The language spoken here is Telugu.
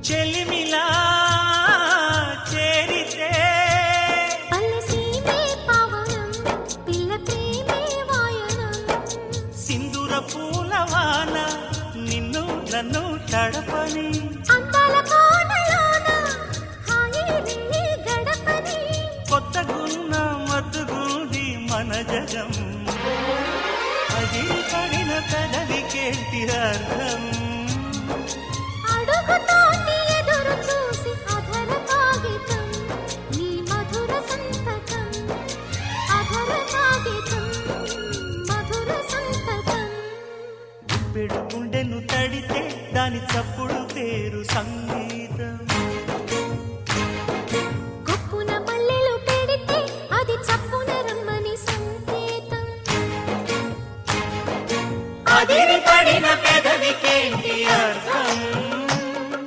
చెలిమిలా చేరితే అలసీమే పవనం పిల్ల ప్రేమే వాయనం సింధూర పూలవాన నిన్ను నన్ను తడపని అందాల కోనలోన హాయిని గడపని కొత్తగున్న మత్తుగుంది మన జగం అది పడిన పెదవికేంటి అర్థం అడుగుతోటి ఎదురు చూసి అధర కాగితం నీ మధుర సంతకం అధర కాగితం మధుర సంతకం పెడు గుండెను తడితే దాని చప్పుడు పేరు సంగీతం కొప్పున మల్లెలు పెడితే అది చప్పున రమ్మని సంకేతం అదిరి పడిన పెదవికేంటి అర్థం